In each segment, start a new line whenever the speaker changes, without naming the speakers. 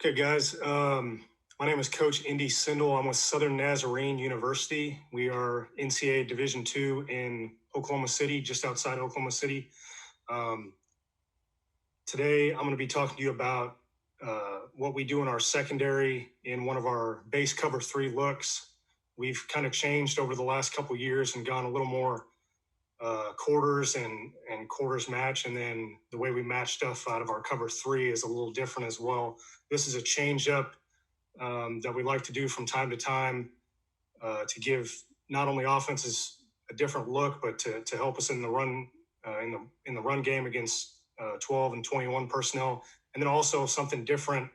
Okay, guys. My name is Coach Indy Siehndel. I'm with Southern Nazarene University. We are NCAA Division II in Oklahoma City, just outside Oklahoma City. Um, Today, I'm going to be talking to you about what we do in our secondary in one of our base cover three looks. We've kind of changed over the last couple years and gone a little more quarters and quarters match, and then the way we match stuff out of our cover three is a little different as well. This is a change up that we like to do from time to time to give not only offenses a different look, but to help us in the run in the run game against 12 and 21 personnel, and then also something different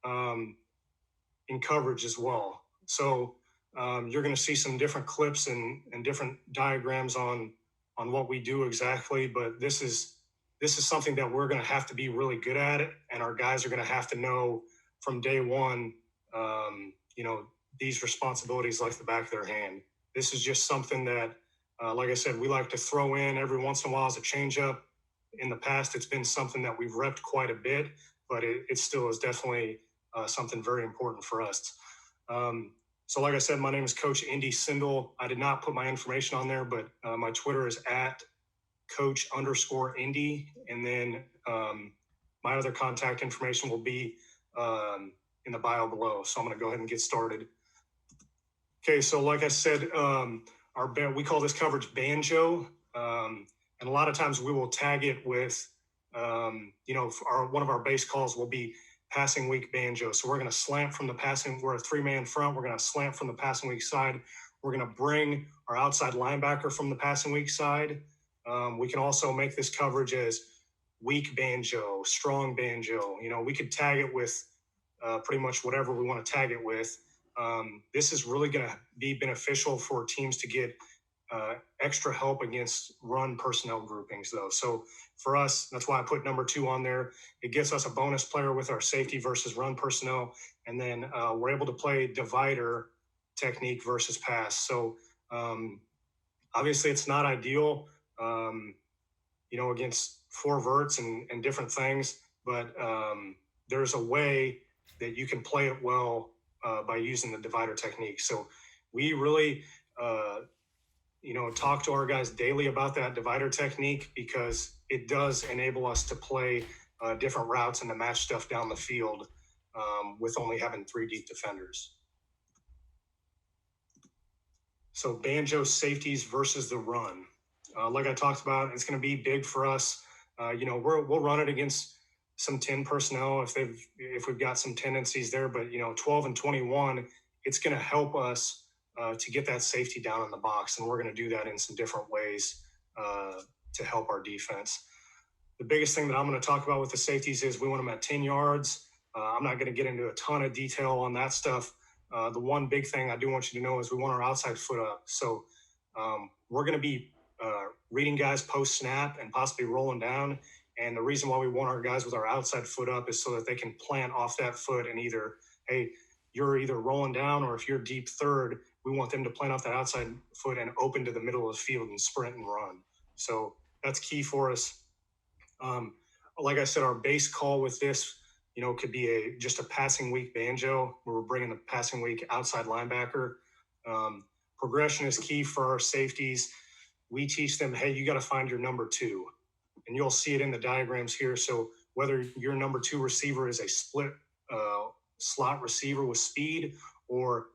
in coverage as well. So you're going to see some different clips and different diagrams on what we do exactly, but this is something that we're going to have to be really good at it, and our guys are going to have to know from day one, these responsibilities like the back of their hand. This is just something that, like I said, we like to throw in every once in a while as a change-up. In the past, it's been something that we've repped quite a bit, but it still is definitely something very important for us. So like I said, my name is Coach Indy Siehndel. I did not put my information on there, but my Twitter is at Coach_Indy. And then my other contact information will be in the bio below. So I'm going to go ahead and get started. Okay, so like I said, we call this coverage Banjo. And a lot of times we will tag it with, one of our base calls will be passing weak banjo. So we're going to slant from the passing. We're a three-man front. We're going to slant from the passing weak side. We're going to bring our outside linebacker from the passing weak side. We can also make this coverage as weak banjo, strong banjo. We could tag it with pretty much whatever we want to tag it with. This is really going to be beneficial for teams to get extra help against run personnel groupings, though. So for us, that's why I put number 2 on there. It gets us a bonus player with our safety versus run personnel, and then we're able to play divider technique versus pass. So obviously it's not ideal, against four verts and different things, but there's a way that you can play it well by using the divider technique. So we really talk to our guys daily about that divider technique, because it does enable us to play different routes and to match stuff down the field with only having 3 deep defenders. So Banjo safeties versus the run. Like I talked about, it's going to be big for us. We'll run it against some 10 personnel if we've got some tendencies there, but 12 and 21, it's going to help us to get that safety down in the box, and we're going to do that in some different ways to help our defense. The biggest thing that I'm going to talk about with the safeties is we want them at 10 yards. I'm not going to get into a ton of detail on that stuff. The one big thing I do want you to know is we want our outside foot up. So we're going to be reading guys post-snap and possibly rolling down, and the reason why we want our guys with our outside foot up is so that they can plant off that foot, and you're either rolling down, or if you're deep third, we want them to plant off that outside foot and open to the middle of the field and sprint and run. So that's key for us. Like I said, our base call with this, could be just a passing weak banjo where we're bringing the passing weak outside linebacker. Progression is key for our safeties. We teach them, hey, you got to find your number 2. And you'll see it in the diagrams here. So whether your number 2 receiver is a split slot receiver with speed, or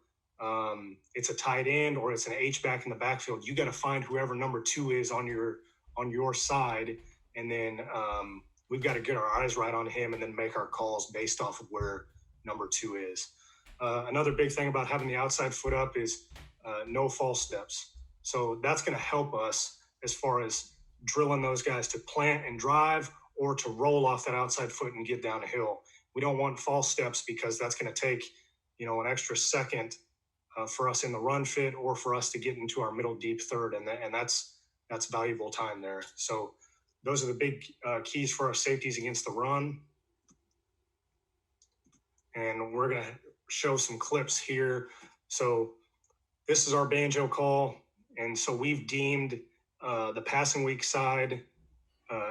it's a tight end, or it's an H-back in the backfield, you got to find whoever number 2 is on your side, and then we've got to get our eyes right on him and then make our calls based off of where number 2 is. Another big thing about having the outside foot up is no false steps. So that's going to help us as far as drilling those guys to plant and drive, or to roll off that outside foot and get down a hill. We don't want false steps, because that's going to take, an extra second for us in the run fit, or for us to get into our middle deep third, and that's valuable time there. So those are the big keys for our safeties against the run. And we're going to show some clips here. So this is our banjo call, and so we've deemed the passing weak side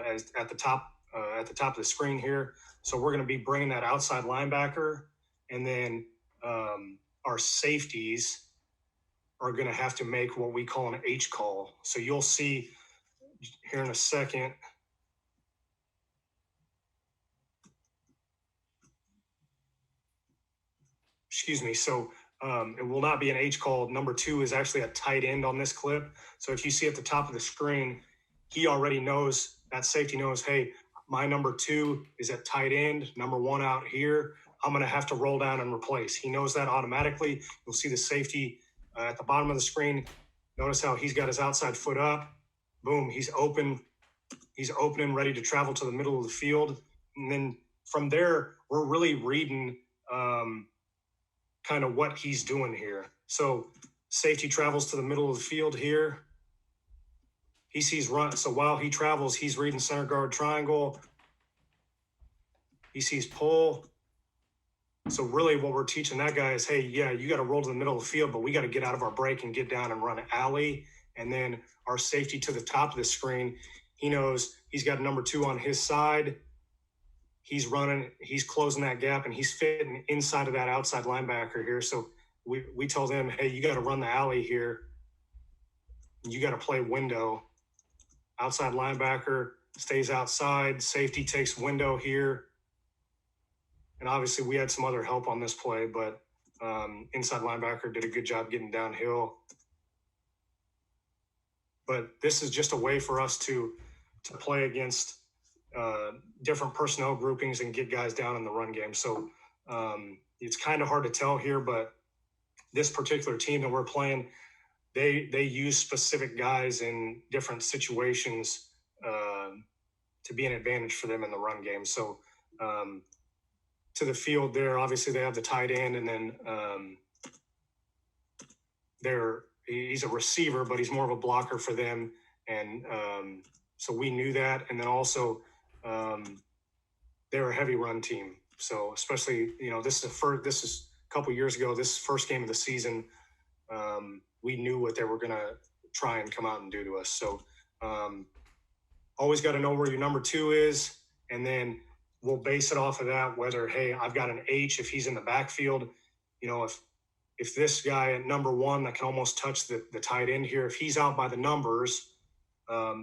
as at the top of the screen here. So we're going to be bringing that outside linebacker And then our safeties are going to have to make what we call an H call. So you'll see here in a second. Excuse me. So it will not be an H call. Number 2 is actually a tight end on this clip. So if you see at the top of the screen, he already knows, that safety knows, hey, my number 2 is at tight end, number 1 out here. I'm going to have to roll down and replace. He knows that automatically. You'll see the safety at the bottom of the screen. Notice how he's got his outside foot up. Boom, he's open. He's open and ready to travel to the middle of the field. And then from there, we're really reading kind of what he's doing here. So safety travels to the middle of the field here. He sees run. So while he travels, he's reading center guard triangle. He sees pull. So really what we're teaching that guy is, hey, yeah, you got to roll to the middle of the field, but we got to get out of our break and get down and run an alley. And then our safety to the top of the screen, he knows he's got number 2 on his side. He's running, he's closing that gap, and he's fitting inside of that outside linebacker here. So we tell them, hey, you got to run the alley here. You got to play window. Outside linebacker stays outside. Safety takes window here. And obviously we had some other help on this play, but inside linebacker did a good job getting downhill. But this is just a way for us to play against different personnel groupings and get guys down in the run game. So it's kind of hard to tell here, but this particular team that we're playing, they use specific guys in different situations to be an advantage for them in the run game. So to the field there, obviously they have the tight end, and then he's a receiver, but he's more of a blocker for them. And so we knew that. And then also they're a heavy run team. So especially, this is a couple years ago, this first game of the season, we knew what they were going to try and come out and do to us. So always got to know where your number 2 is. And then we'll base it off of that, whether, hey, I've got an H if he's in the backfield. If this guy at number 1 that can almost touch the tight end here, if he's out by the numbers,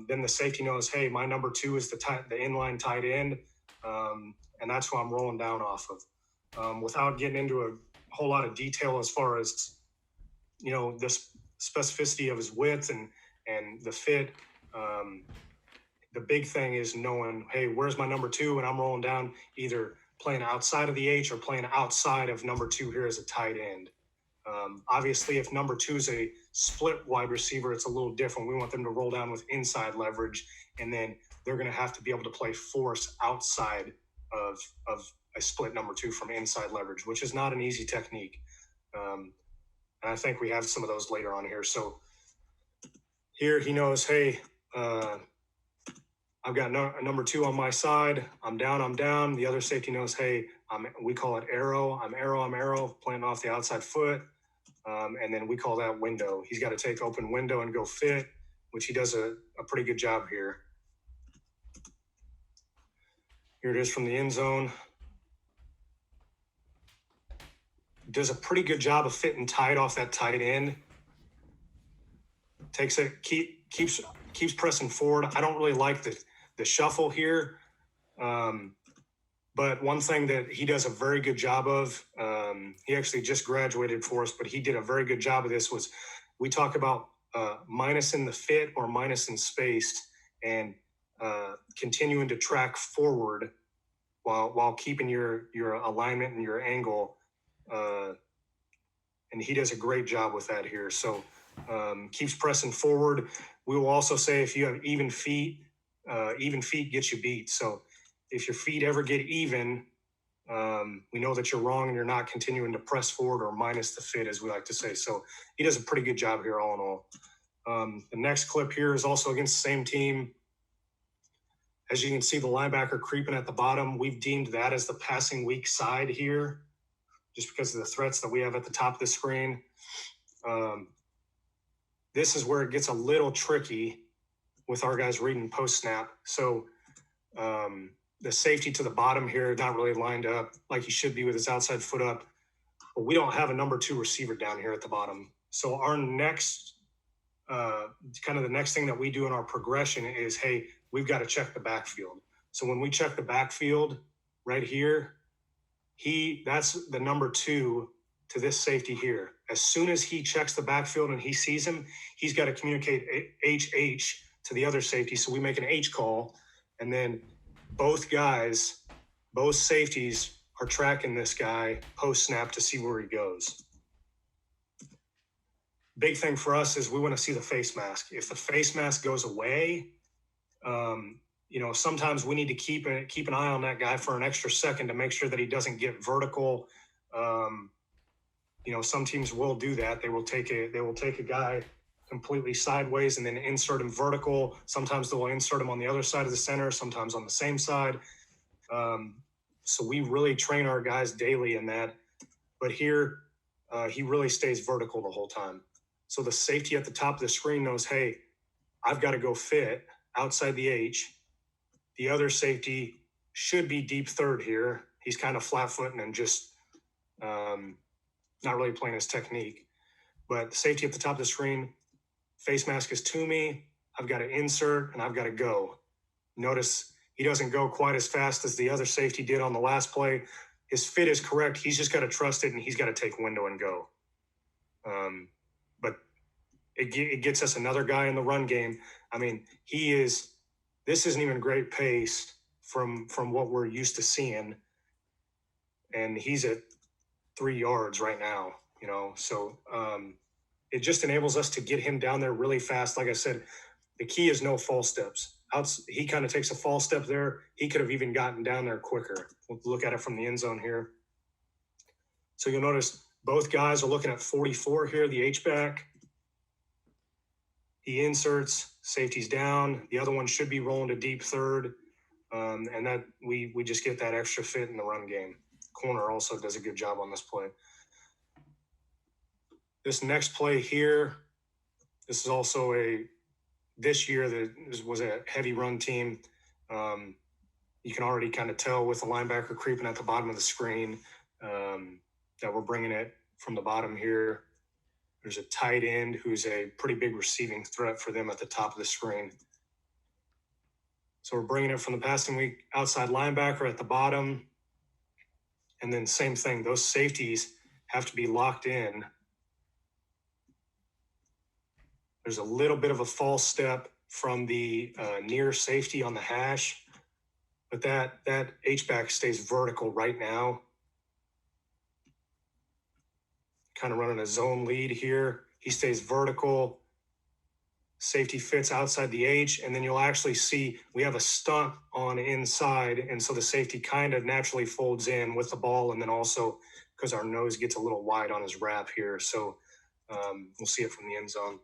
then the safety knows, hey, my number 2 is the inline tight end, and that's who I'm rolling down off of. Without getting into a whole lot of detail as far as, the specificity of his width and the fit, the big thing is knowing, hey, where's my number 2? And I'm rolling down, either playing outside of the H or playing outside of number 2 here as a tight end. Obviously, if number 2 is a split wide receiver, it's a little different. We want them to roll down with inside leverage, and then they're going to have to be able to play force outside of a split number 2 from inside leverage, which is not an easy technique. And I think we have some of those later on here. So here he knows, hey, I've got number 2 on my side. I'm down. The other safety knows, hey, we call it arrow. I'm arrow, playing off the outside foot. And then we call that window. He's got to take open window and go fit, which he does a pretty good job here. Here it is from the end zone. Does a pretty good job of fitting tight off that tight end. Takes it, keeps pressing forward. I don't really like the shuffle here. But one thing that he does a very good job of, he actually just graduated for us, but he did a very good job of this, was we talk about minus in the fit or minus in space, and continuing to track forward while keeping your alignment and your angle. And he does a great job with that here. So keeps pressing forward. We will also say, if you have even feet gets you beat. So if your feet ever get even, we know that you're wrong and you're not continuing to press forward or minus the fit, as we like to say. So he does a pretty good job here all in all. The next clip here is also against the same team. As you can see, the linebacker creeping at the bottom. We've deemed that as the passing weak side here, just because of the threats that we have at the top of the screen. This is where it gets a little tricky with our guys reading post snap. So the safety to the bottom here, not really lined up like he should be with his outside foot up. but we don't have a number 2 receiver down here at the bottom. So our next, kind of the next thing that we do in our progression is, hey, we've got to check the backfield. So when we check the backfield right here, that's the number 2 to this safety here. As soon as he checks the backfield and he sees him, he's got to communicate HH to the other safety. So we make an H call, and then both safeties are tracking this guy post snap to see where he goes. Big thing for us is we want to see the face mask. If the face mask goes away, sometimes we need to keep an eye on that guy for an extra second to make sure that he doesn't get vertical. Some teams will do that. They will take a guy completely sideways and then insert him vertical. Sometimes they will insert him on the other side of the center, sometimes on the same side. So we really train our guys daily in that. But here, he really stays vertical the whole time. So the safety at the top of the screen knows, hey, I've got to go fit outside the H. The other safety should be deep third here. He's kind of flat-footing and just not really playing his technique. But the safety at the top of the screen, face mask is to me. I've got to insert, and I've got to go. Notice he doesn't go quite as fast as the other safety did on the last play. His fit is correct. He's just got to trust it, and he's got to take window and go. But it gets us another guy in the run game. I mean, this isn't even great pace from what we're used to seeing. And he's at 3 yards right now, so it just enables us to get him down there really fast. Like I said, the key is no false steps. He kind of takes a false step there. He could have even gotten down there quicker. We'll look at it from the end zone here. So you'll notice both guys are looking at 44 here, the H-back. He inserts, safety's down. The other one should be rolling to deep third. And that we just get that extra fit in the run game. Corner also does a good job on this play. This next play here, this is also this year that was a heavy run team. You can already kind of tell with the linebacker creeping at the bottom of the screen that we're bringing it from the bottom here. There's a tight end who's a pretty big receiving threat for them at the top of the screen. So we're bringing it from the passing week outside linebacker at the bottom. And then same thing, those safeties have to be locked in. There's a little bit of a false step from the near safety on the hash, but that H-back stays vertical right now. Kind of running a zone lead here. He stays vertical. Safety fits outside the H, and then you'll actually see we have a stunt on inside, and so the safety kind of naturally folds in with the ball, and then also because our nose gets a little wide on his wrap here, so we'll see it from the end zone.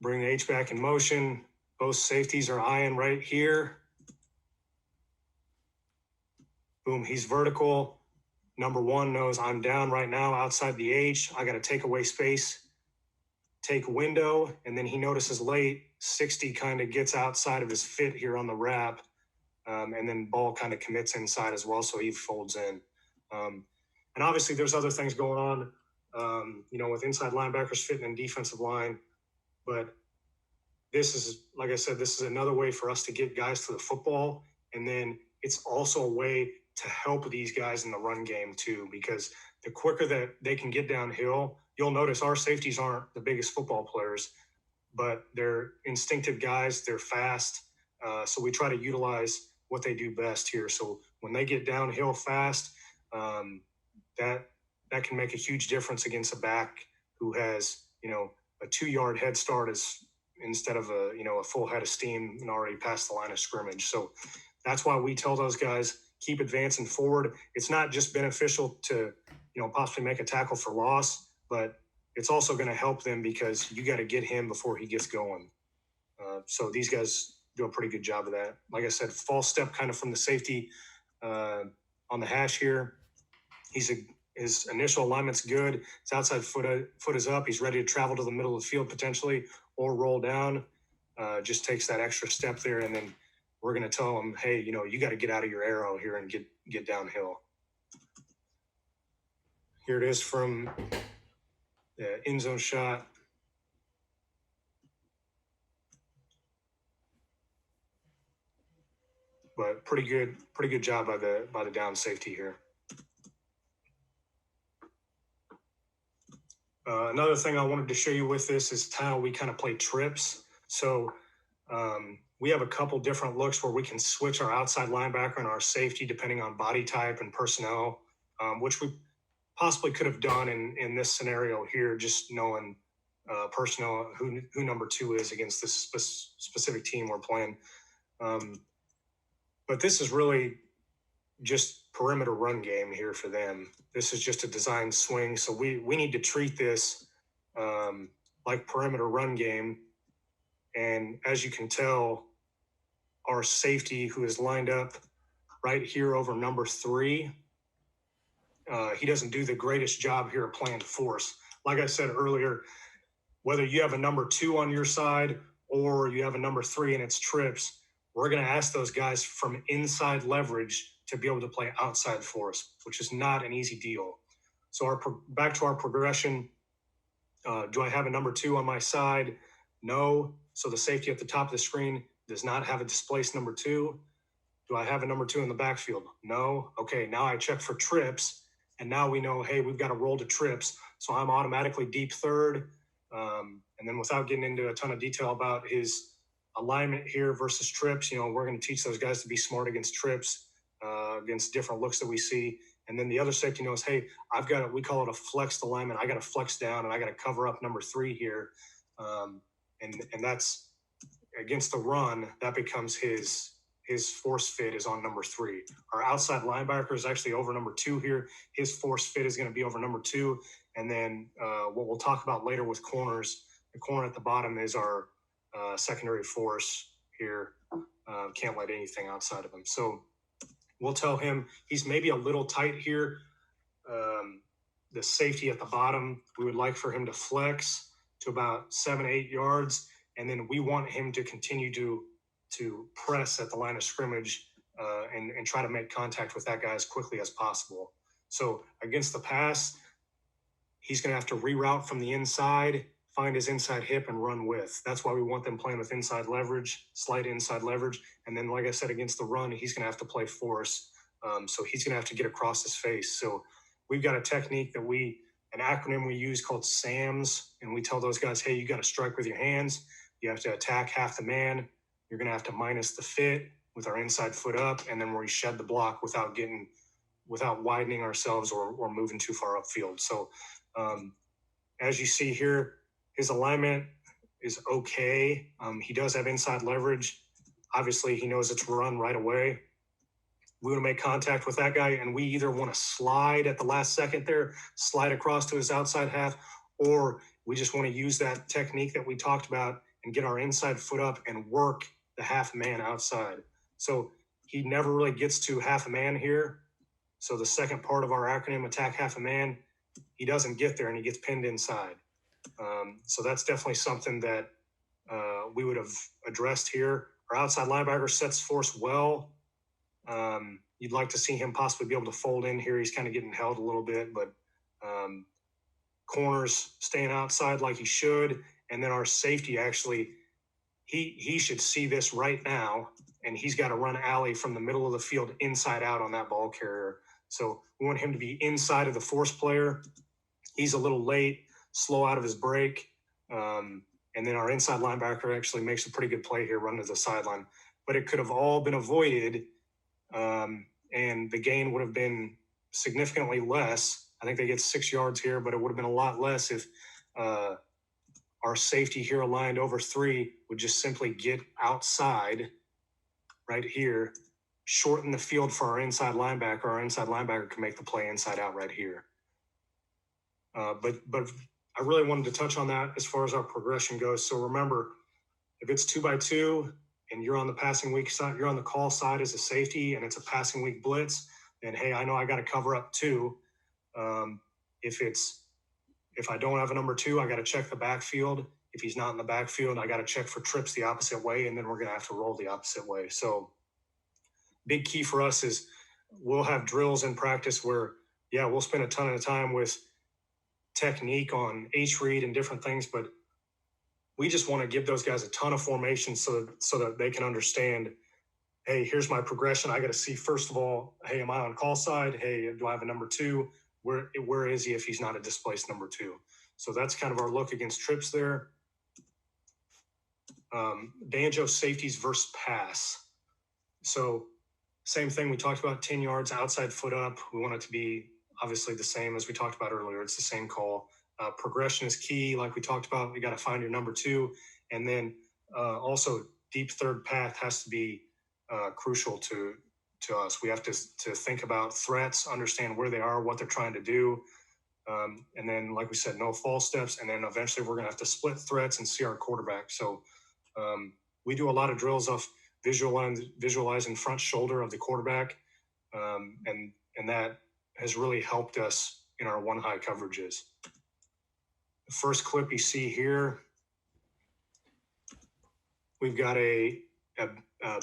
Bring the H-back in motion. Both safeties are eyeing right here. Boom, he's vertical. Number 1 knows I'm down right now outside the H. I got to take away space, take window, and then he notices late 60 kind of gets outside of his fit here on the wrap, and then ball kind of commits inside as well, so he folds in. And obviously there's other things going on, with inside linebackers fitting in defensive line, but this is, like I said, this is another way for us to get guys to the football, and then it's also a way to help these guys in the run game too, because the quicker that they can get downhill, you'll notice our safeties aren't the biggest football players, but they're instinctive guys. They're fast. So we try to utilize what they do best here. So when they get downhill fast, that can make a huge difference against a back who has, a 2-yard head start instead of a full head of steam and already past the line of scrimmage. So that's why we tell those guys, keep advancing forward. It's not just beneficial to, possibly make a tackle for loss, but it's also going to help them because you got to get him before he gets going. So these guys do a pretty good job of that. Like I said, false step kind of from the safety on the hash here. His initial alignment's good. His outside foot is up. He's ready to travel to the middle of the field potentially or roll down. Just takes that extra step there, and then we're going to tell him, hey, you got to get out of your arrow here and get downhill. Here it is from the end zone shot. But pretty good job by the down safety here. Another thing I wanted to show you with this is how we kind of play trips. So we have a couple different looks where we can switch our outside linebacker and our safety depending on body type and personnel, which we possibly could have done in this scenario here, just knowing personnel who number 2 is against this specific team we're playing. But this is really just perimeter run game here for them. This is just a design swing. So we need to treat this like perimeter run game. And as you can tell, our safety, who is lined up right here over number 3, he doesn't do the greatest job here of playing force. Like I said earlier, whether you have a number 2 on your side or you have a number 3 and it's trips, we're going to ask those guys from inside leverage to be able to play outside force, which is not an easy deal. So back to our progression. Do I have a number 2 on my side? No. So the safety at the top of the screen does not have a displaced number 2. Do I have a number 2 in the backfield? No. Okay, now I check for trips, and now we know, hey, we've got to roll to trips. So I'm automatically deep third. And then without getting into a ton of detail about his alignment here versus trips, we're going to teach those guys to be smart against trips, against different looks that we see. And then the other safety knows, hey, we call it a flexed alignment. I got to flex down and I got to cover up number 3 here. And that's against the run, that becomes his force fit is on number 3. Our outside linebacker is actually over number 2 here. His force fit is going to be over number 2. And then what we'll talk about later with corners, the corner at the bottom is our secondary force here. Can't let anything outside of him. So we'll tell him he's maybe a little tight here. The safety at the bottom, we would like for him to flex to about 7-8 yards. And then we want him to continue to press at the line of scrimmage and try to make contact with that guy as quickly as possible. So against the pass, he's going to have to reroute from the inside, find his inside hip, and run with. That's why we want them playing with inside leverage, slight inside leverage. And then, like I said, against the run, he's going to have to play force. So he's going to have to get across his face. So we've got a technique an acronym we use called SAMS, and we tell those guys, hey, you got to strike with your hands. You have to attack half the man. You're going to have to minus the fit with our inside foot up, and then we shed the block without widening ourselves or moving too far upfield. So as you see here, his alignment is okay. He does have inside leverage. Obviously, he knows it's run right away. We want to make contact with that guy, and we either want to slide at the last second there, slide across to his outside half, or we just want to use that technique that we talked about and get our inside foot up and work the half man outside. So he never really gets to half a man here. So the second part of our acronym, attack half a man, he doesn't get there and he gets pinned inside. So that's definitely something that we would have addressed here. Our outside linebacker sets force well. You'd like to see him possibly be able to fold in here. He's kind of getting held a little bit, but corners staying outside like he should. And then our safety, actually, he should see this right now, and he's got to run alley from the middle of the field inside out on that ball carrier. So we want him to be inside of the force player. He's a little late, slow out of his break. And then our inside linebacker actually makes a pretty good play here, running to the sideline. But it could have all been avoided, and the gain would have been significantly less. I think they get 6 yards here, but it would have been a lot less if our safety here aligned over 3 would just simply get outside right here, shorten the field for our inside linebacker. Our inside linebacker can make the play inside out right here. But I really wanted to touch on that as far as our progression goes. So remember, if it's 2x2 and you're on the passing weak side, you're on the call side as a safety, and it's a passing weak blitz, then hey, I know I got to cover up 2. If I don't have a number 2, I got to check the backfield. If he's not in the backfield, I got to check for trips the opposite way, and then we're going to have to roll the opposite way. So big key for us is we'll have drills in practice where yeah, we'll spend a ton of time with technique on H read and different things, but we just want to give those guys a ton of formation so that they can understand, hey, here's my progression. I got to see, first of all, hey, am I on call side? Hey, do I have a number two? Where is he if he's not a displaced number two? So that's kind of our look against trips there. Banjo safeties versus pass. So same thing, we talked about 10 yards, outside foot up. We want it to be obviously the same as we talked about earlier. It's the same call. Progression is key. Like we talked about, you got to find your number two. And then also deep third path has to be crucial to us. We have to think about threats, understand where they are, what they're trying to do. And then, like we said, no false steps. And then eventually we're going to have to split threats and see our quarterback. So we do a lot of drills off visualizing front shoulder of the quarterback. And that has really helped us in our one high coverages. The first clip you see here, we've got a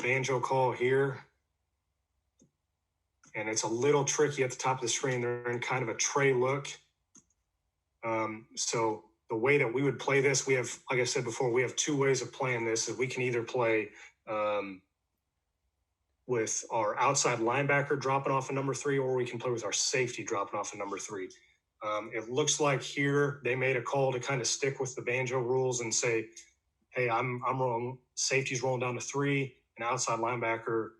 banjo call here. And it's a little tricky at the top of the screen. They're in kind of a tray look. So the way that we would play this, we have, like I said before, we have two ways of playing this. We can either play with our outside linebacker dropping off a number three, or we can play with our safety dropping off a number three. It looks like here they made a call to kind of stick with the banjo rules and say, hey, I'm rolling, safety's rolling down to three, and outside linebacker,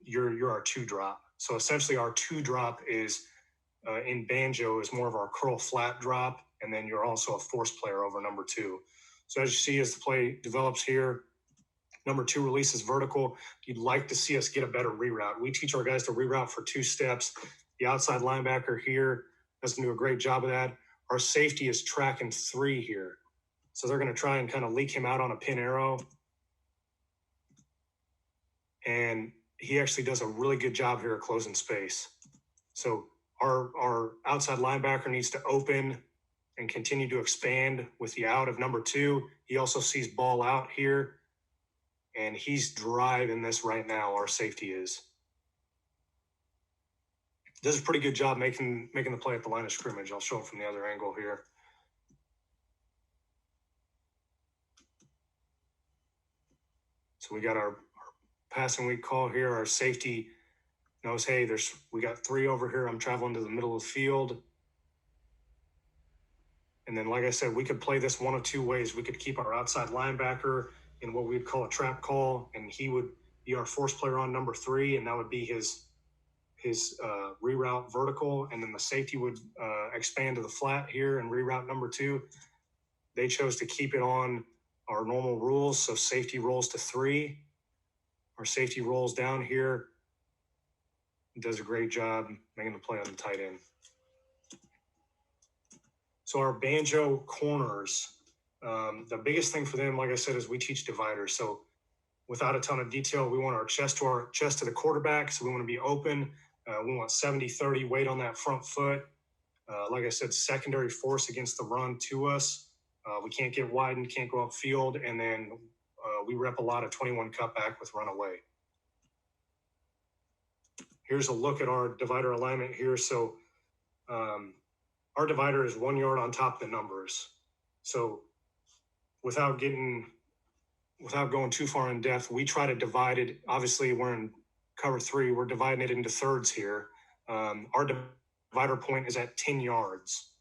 you're our two drop. So essentially our two drop is in banjo is more of our curl flat drop, and then you're also a force player over number two. So as you see, as the play develops here, number two releases vertical. You'd like to see us get a better reroute. We teach our guys to reroute for two steps. The outside linebacker here doesn't do a great job of that. Our safety is tracking three here. So they're going to try and kind of leak him out on a pin arrow. And he actually does a really good job here at closing space. So our outside linebacker needs to open and continue to expand with the out of number two. He also sees ball out here, and he's driving this right now, our safety is. Does a pretty good job making the play at the line of scrimmage. I'll show it from the other angle here. So we got our passing week call here. Our safety knows, hey, we got three over here. I'm traveling to the middle of the field. And then, like I said, we could play this one of two ways. We could keep our outside linebacker in what we'd call a trap call, and he would be our force player on number three, and that would be his reroute vertical, and then the safety would expand to the flat here and reroute number two. They chose to keep it on our normal rules, so safety rolls to three. Our safety rolls down here, does a great job making the play on the tight end. So our banjo corners, the biggest thing for them, like I said, is we teach dividers. So without a ton of detail, we want our chest to the quarterback. So we want to be open. We want 70-30 weight on that front foot. Like I said, secondary force against the run to us. We can't get widened, can't go upfield. And then we rep a lot of 21 cutback with runaway. Here's a look at our divider alignment here. So our divider is 1 yard on top of the numbers. So without going too far in depth, we try to divide it. Obviously, we're in cover three. We're dividing it into thirds here. Our divider point is at 10 yards.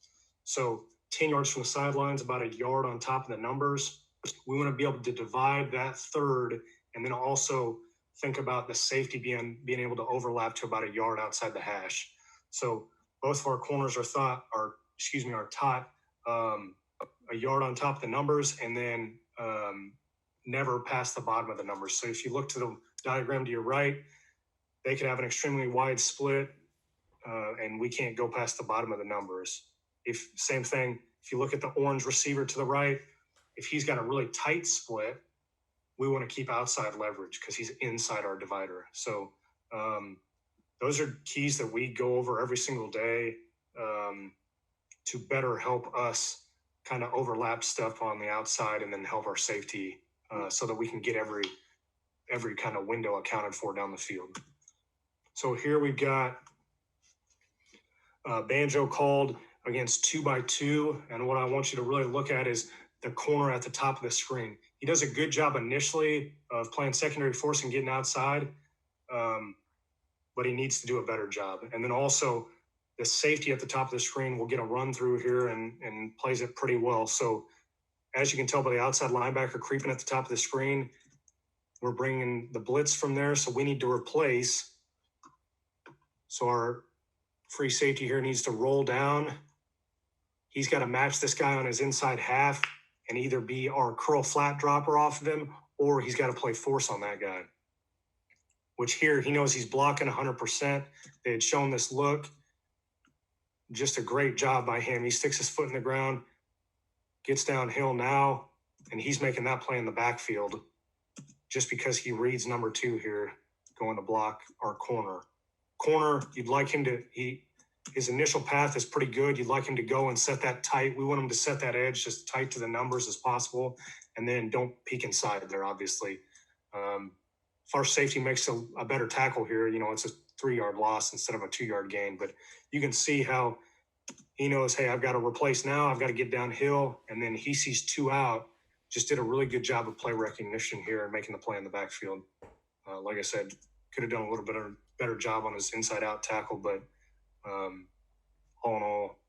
So 10 yards from the sidelines, about a yard on top of the numbers. We want to be able to divide that third, and then also think about the safety being able to overlap to about a yard outside the hash. So both of our corners are taught a yard on top of the numbers, and then never past the bottom of the numbers. So if you look to the diagram to your right, they could have an extremely wide split, and we can't go past the bottom of the numbers. Same thing, if you look at the orange receiver to the right, if he's got a really tight split, we want to keep outside leverage because he's inside our divider. So those are keys that we go over every single day to better help us kind of overlap stuff on the outside and then help our safety so that we can get every kind of window accounted for down the field. So here we've got Banjo called against 2x2. And what I want you to really look at is the corner at the top of the screen. He does a good job initially of playing secondary force and getting outside, but he needs to do a better job. And then also the safety at the top of the screen will get a run through here and plays it pretty well. So as you can tell by the outside linebacker creeping at the top of the screen, we're bringing the blitz from there. So we need to replace. So our free safety here needs to roll down. He's got to match this guy on his inside half and either be our curl flat dropper off of him, or he's got to play force on that guy, which here he knows he's blocking 100%. They had shown this look. Just a great job by him. He sticks his foot in the ground, gets downhill now, and he's making that play in the backfield just because he reads number 2 here going to block our corner. Corner, you'd like him to, his initial path is pretty good. You'd like him to go and set that tight. We want him to set that edge just tight to the numbers as possible, and then don't peek inside there, obviously. If our safety makes a better tackle here, it's a 3-yard loss instead of a 2-yard gain. But you can see how he knows, hey, I've got to replace now. I've got to get downhill. And then he sees 2 out. Just did a really good job of play recognition here and making the play in the backfield. Like I said, could have done a little bit better job on his inside-out tackle, but all in all,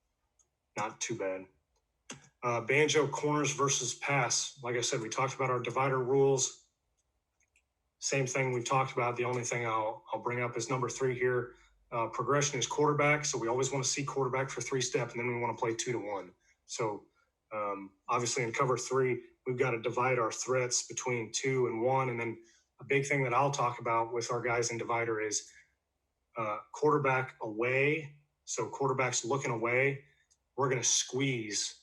not too bad. Banjo corners versus pass. Like I said, we talked about our divider rules. Same thing we've talked about. The only thing I'll bring up is number 3 here. Progression is quarterback, so we always want to see quarterback for 3-step, and then we want to play 2-to-1. So obviously in cover 3, we've got to divide our threats between 2 and 1, and then a big thing that I'll talk about with our guys in divider is quarterback away. So quarterback's looking away. We're going to squeeze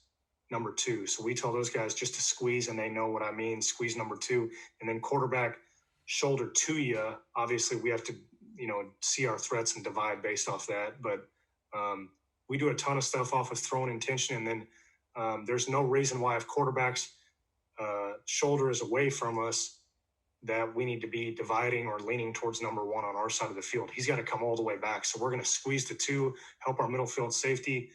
number 2. So we tell those guys just to squeeze, and they know what I mean. Squeeze number 2, and then quarterback shoulder to you. Obviously, we have to, see our threats and divide based off that. But we do a ton of stuff off of thrown intention, and then there's no reason why if quarterback's shoulder is away from us that we need to be dividing or leaning towards number 1 on our side of the field. He's got to come all the way back. So we're going to squeeze the 2, help our middle field safety.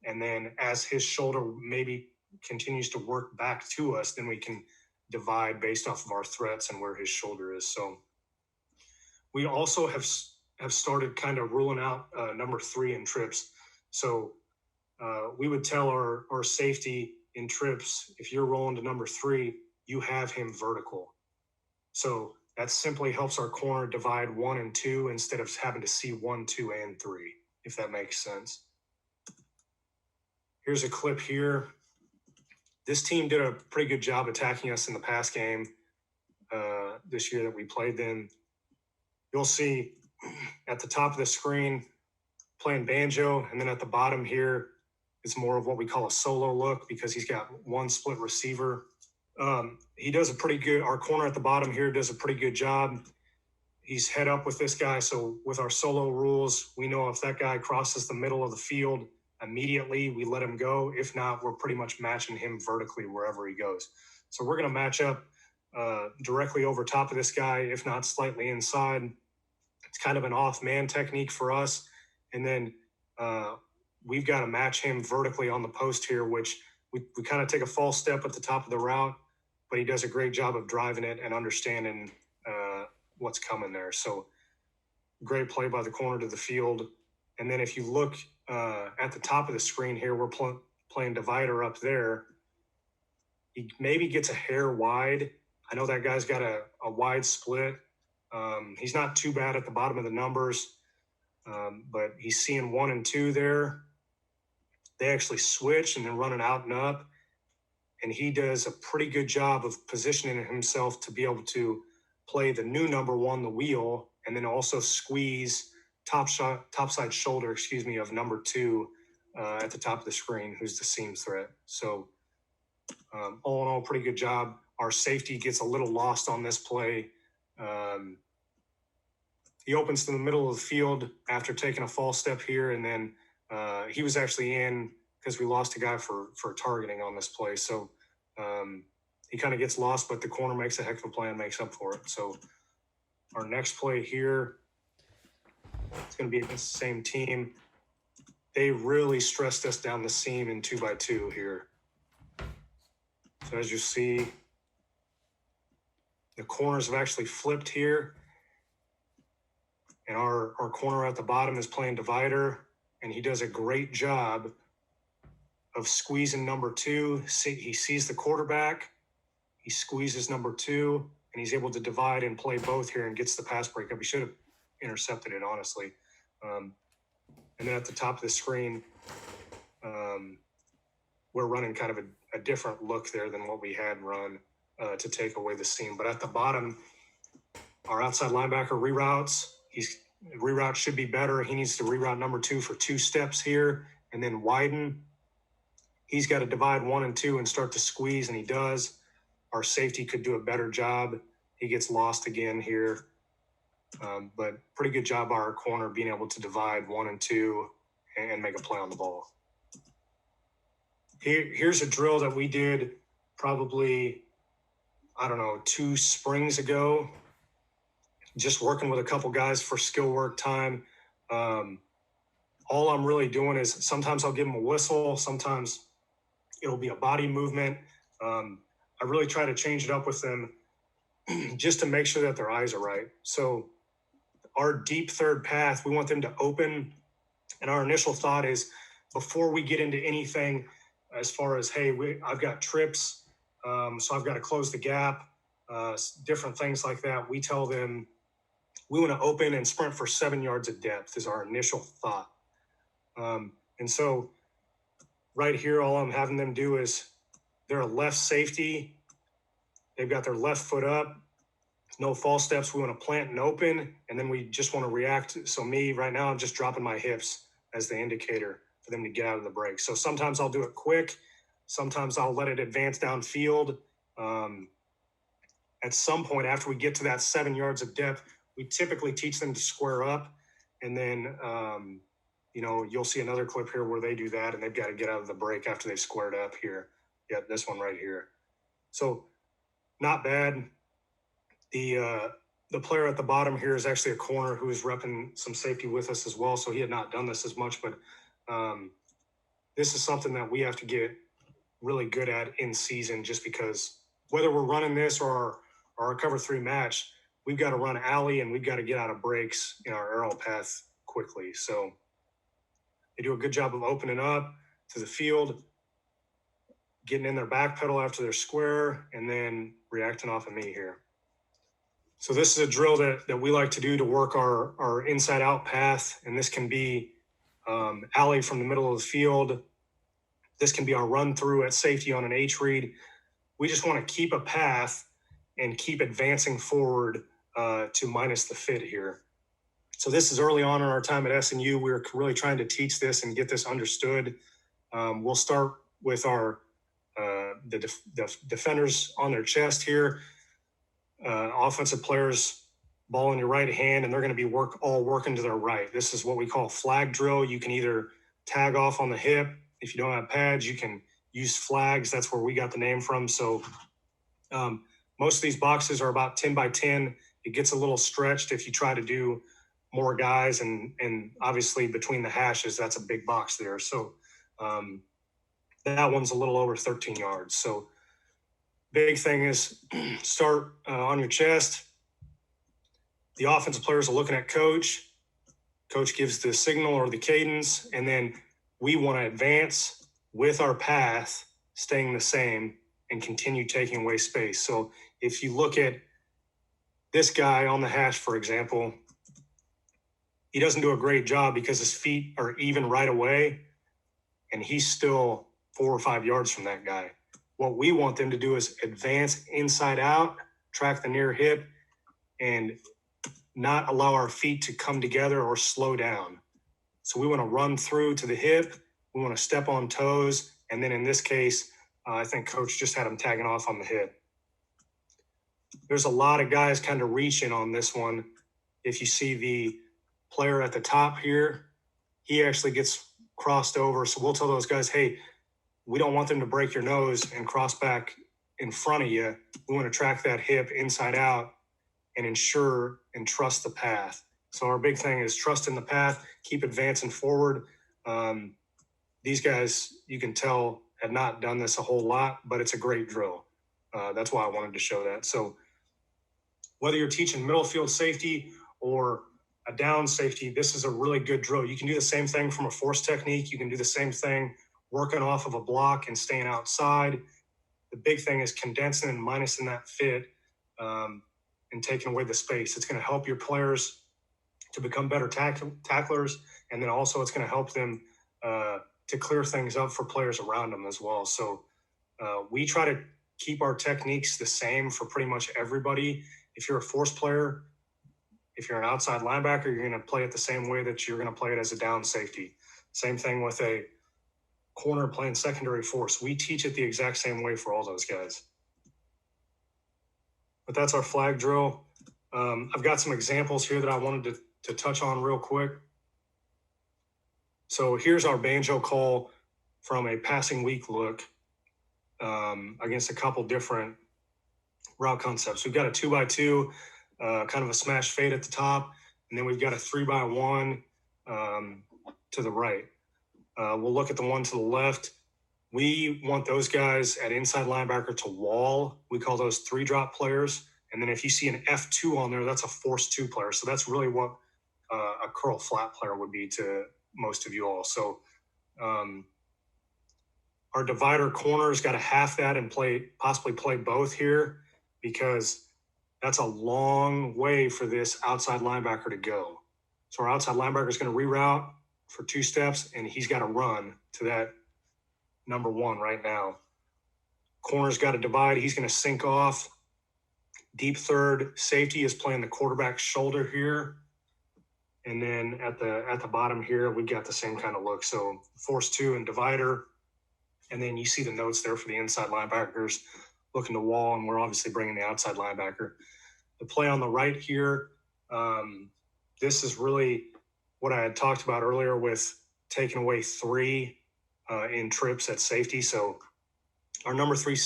And then as his shoulder maybe continues to work back to us, then we can divide based off of our threats and where his shoulder is. So we also have started kind of ruling out number 3 in trips. So we would tell our safety in trips, if you're rolling to number 3, you have him vertical. So that simply helps our corner divide 1 and 2 instead of having to see 1, 2, and 3, if that makes sense. Here's a clip here. This team did a pretty good job attacking us in the pass game this year that we played them. You'll see at the top of the screen playing Banjo, and then at the bottom here is more of what we call a solo look because he's got 1 split receiver. He does a pretty good, our corner at the bottom here does a pretty good job. He's head up with this guy. So with our solo rules, we know if that guy crosses the middle of the field, immediately we let him go. If not, we're pretty much matching him vertically wherever he goes. So we're going to match up directly over top of this guy, if not slightly inside. It's kind of an off man technique for us. And then we've got to match him vertically on the post here, which we kind of take a false step at the top of the route, but he does a great job of driving it and understanding what's coming there. So great play by the corner to the field. And then if you look at the top of the screen here, we're playing divider up there. He maybe gets a hair wide. I know that guy's got a wide split. He's not too bad at the bottom of the numbers, but he's seeing 1 and 2 there. They actually switch and then run it out and up. And he does a pretty good job of positioning himself to be able to play the new number 1, the wheel, and then also squeeze topside shoulder, of number 2 at the top of the screen, who's the seam threat. So all in all, pretty good job. Our safety gets a little lost on this play. He opens to the middle of the field after taking a false step here, and then he was actually in because we lost a guy for targeting on this play. So he kind of gets lost, but the corner makes a heck of a play and makes up for it. So our next play here, it's going to be against the same team. they really stressed us down the seam in 2x2 here. So as you see, the corners have actually flipped here. And our corner at the bottom is playing divider, and he does a great job of squeezing number 2. He sees the quarterback, he squeezes number 2, and he's able to divide and play both here and gets the pass breakup. He should have intercepted it, honestly. And then at the top of the screen, we're running kind of a different look there than what we had run to take away the seam. But at the bottom, our outside linebacker reroutes. Reroute should be better. He needs to reroute number 2 for 2 steps here and then widen. He's got to divide 1 and 2 and start to squeeze, and he does. Our safety could do a better job. He gets lost again here. But pretty good job by our corner being able to divide 1 and 2 and make a play on the ball. Here's a drill that we did probably, 2 springs ago. Just working with a couple guys for skill work time. All I'm really doing is sometimes I'll give them a whistle. Sometimes it'll be a body movement. I really try to change it up with them just to make sure that their eyes are right. So our deep third path, we want them to open. And our initial thought is before we get into anything as far as, hey, I've got trips, so I've got to close the gap, different things like that. We tell them we want to open and sprint for 7 yards of depth is our initial thought. And so right here, all I'm having them do is they're a left safety. They've got their left foot up. No false steps. We want to plant and open, and then we just want to react. So me, right now, I'm just dropping my hips as the indicator for them to get out of the break. So sometimes I'll do it quick. Sometimes I'll let it advance downfield. At some point after we get to that 7 yards of depth, we typically teach them to square up. And then, you'll see another clip here where they do that, and they've got to get out of the break after they've squared up here. Yeah, this one right here. So not bad. The player at the bottom here is actually a corner who is repping some safety with us as well. So he had not done this as much, but this is something that we have to get really good at in season, just because whether we're running this or our cover 3 match, we've got to run alley and we've got to get out of breaks in our arrow path quickly. So they do a good job of opening up to the field, getting in their back pedal after their square, and then reacting off of me here. So this is a drill that we like to do to work our inside out path. And this can be alley from the middle of the field. This can be our run through at safety on an H read. We just want to keep a path and keep advancing forward to minus the fit here. So this is early on in our time at SNU. We're really trying to teach this and get this understood. We'll start with our the defenders on their chest here. Offensive players, ball in your right hand, and they're going to be all working to their right. This is what we call flag drill. You can either tag off on the hip. If you don't have pads, you can use flags. That's where we got the name from. So most of these boxes are about 10 by 10. It gets a little stretched if you try to do more guys, and obviously between the hashes, that's a big box there. So that one's a little over 13 yards. So big thing is start on your chest. The offensive players are looking at coach. Coach gives the signal or the cadence, and then we want to advance with our path staying the same and continue taking away space. So if you look at this guy on the hash, for example, he doesn't do a great job because his feet are even right away, and he's still 4 or 5 yards from that guy. What we want them to do is advance inside out, track the near hip, and not allow our feet to come together or slow down. So we want to run through to the hip. We want to step on toes. And then in this case, I think coach just had him tagging off on the hip. There's a lot of guys kind of reaching on this one. If you see the player at the top here, he actually gets crossed over. So we'll tell those guys, hey, we don't want them to break your nose and cross back in front of you. We want to track that hip inside out and ensure and trust the path. So our big thing is trust in the path, keep advancing forward. These guys, you can tell, have not done this a whole lot, but it's a great drill. That's why I wanted to show that. So whether you're teaching middle field safety or a down safety, this is a really good drill. You can do the same thing from a force technique. You can do the same thing working off of a block and staying outside. The big thing is condensing and minusing that fit and taking away the space. It's going to help your players to become better tacklers, and then also it's going to help them to clear things up for players around them as well. So we try to keep our techniques the same for pretty much everybody. If you're a force player, if you're an outside linebacker, you're going to play it the same way that you're going to play it as a down safety. Same thing with a corner playing secondary force. We teach it the exact same way for all those guys. But that's our flag drill. I've got some examples here that I wanted to touch on real quick. So here's our banjo call from a passing weak look against a couple different route concepts. We've got a 2x2, kind of a smash fade at the top, and then we've got a 3x1 to the right. We'll look at the one to the left. We want those guys at inside linebacker to wall. We call those 3-drop players. And then if you see an F2 on there, that's a force 2 player. So that's really what a curl flat player would be to most of you all. So our divider corner's got to half that and possibly play both here, because that's a long way for this outside linebacker to go. So our outside linebacker is going to reroute for 2 steps, and he's got to run to that number 1 right now. Corner's got to divide. He's going to sink off. Deep third safety is playing the quarterback's shoulder here. And then at the bottom here, we got the same kind of look. So force 2 and divider. And then you see the notes there for the inside linebackers looking to wall, and we're obviously bringing the outside linebacker. The play on the right here, this is really what I had talked about earlier with taking away 3 in trips at safety. So our number 3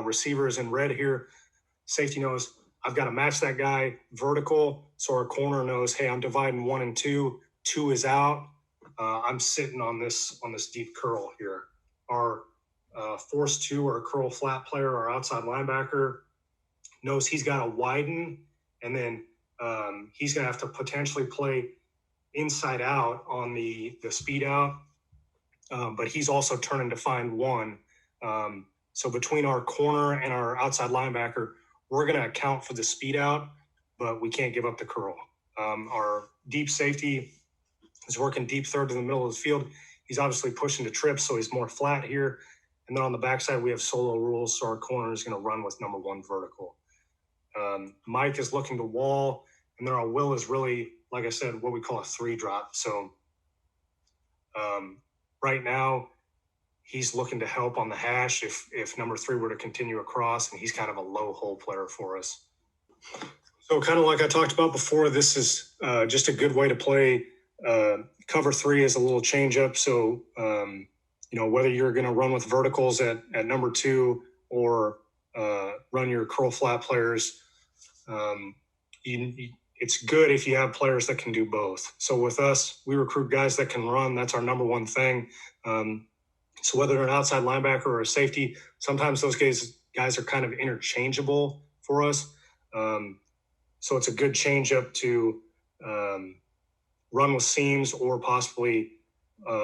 receiver is in red here. Safety knows I've got to match that guy vertical. So our corner knows, hey, I'm dividing 1 and 2. 2 is out. I'm sitting on this deep curl here. Our force 2 or a curl flat player, our outside linebacker, knows he's got to widen, and then he's going to have to potentially play inside out on the speed out. But he's also turning to find 1. So between our corner and our outside linebacker, we're going to account for the speed out, but we can't give up the curl. Our deep safety is working deep third to the middle of the field. He's obviously pushing to trip, so he's more flat here. And then on the backside, we have solo rules, so our corner is going to run with number 1 vertical. Mike is looking to wall, and then our will is really, like I said, what we call a 3-drop. So right now, he's looking to help on the hash if number 3 were to continue across, and he's kind of a low hole player for us. So kind of like I talked about before, this is just a good way to play. Cover 3 is a little change up. So, whether you're going to run with verticals at number 2 or run your curl flat players, it's good if you have players that can do both. So with us, we recruit guys that can run. That's our number 1 thing. So whether they're an outside linebacker or a safety, sometimes those guys are kind of interchangeable for us. So it's a good change up to run with seams or possibly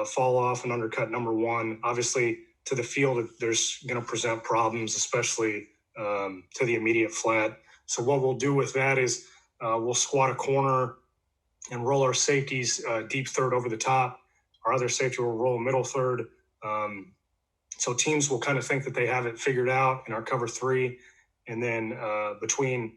fall off and undercut number 1. Obviously, to the field, there's going to present problems, especially to the immediate flat. So what we'll do with that is we'll squat a corner and roll our safeties deep third over the top. Our other safety will roll middle third. So teams will kind of think that they have it figured out in our cover 3. And then between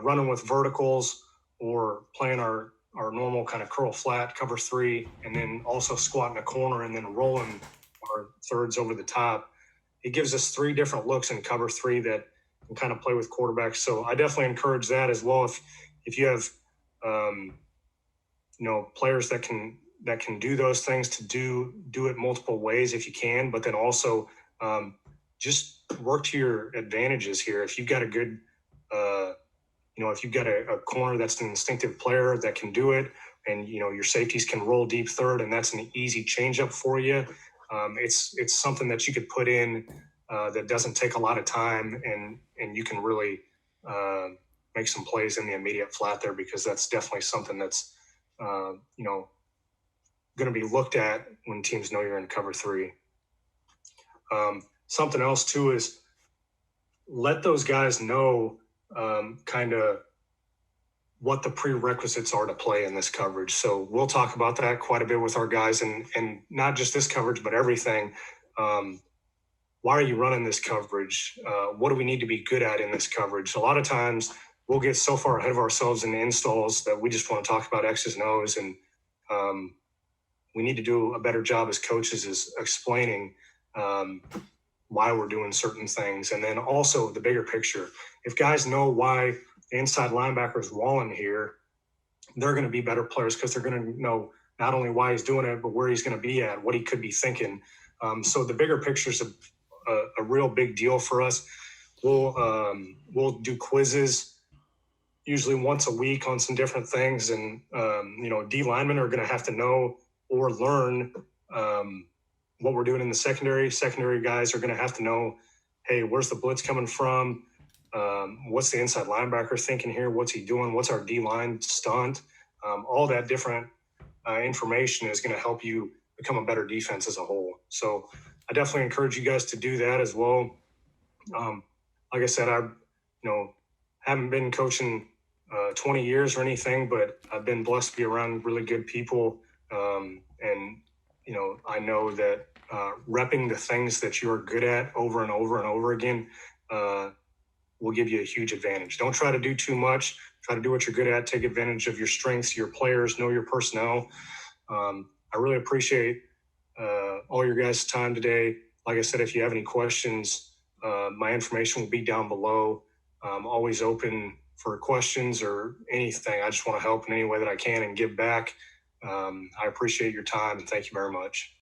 running with verticals or playing our normal kind of curl flat cover 3, and then also squatting a corner and then rolling our thirds over the top, it gives us 3 different looks in cover 3 that can kind of play with quarterbacks. So I definitely encourage that as well. If you have, players that can do those things, to do it multiple ways if you can, but then also just work to your advantages here. If you've got a good, if you've got a corner that's an instinctive player that can do it, and your safeties can roll deep third, and that's an easy changeup for you. It's something that you could put in that doesn't take a lot of time, and you can really make some plays in the immediate flat there, because that's definitely something that's going to be looked at when teams know you're in cover three. Something else too is let those guys know kind of what the prerequisites are to play in this coverage. So we'll talk about that quite a bit with our guys, and not just this coverage, but everything. Why are you running this coverage? What do we need to be good at in this coverage? A lot of times we'll get so far ahead of ourselves in the installs that we just want to talk about X's and O's, and we need to do a better job as coaches is explaining why we're doing certain things. And then also the bigger picture. If guys know why the inside linebacker is walling here, they're going to be better players, because they're going to know not only why he's doing it, but where he's going to be at, what he could be thinking. So the bigger picture is a real big deal for us. We'll do quizzes usually once a week on some different things. And, D linemen are going to have to know or learn what we're doing in the secondary. Secondary guys are going to have to know, hey, where's the blitz coming from? What's the inside linebacker thinking here? What's he doing? What's our D-line stunt? All that different information is going to help you become a better defense as a whole. So I definitely encourage you guys to do that as well. Like I said, I haven't been coaching 20 years or anything, but I've been blessed to be around really good people. And I know that repping the things that you're good at over and over and over again will give you a huge advantage. Don't try to do too much. Try to do what you're good at. Take advantage of your strengths, your players, know your personnel. I really appreciate all your guys' time today. Like I said, if you have any questions, my information will be down below. I'm always open for questions or anything. I just want to help in any way that I can and give back. I appreciate your time, and thank you very much.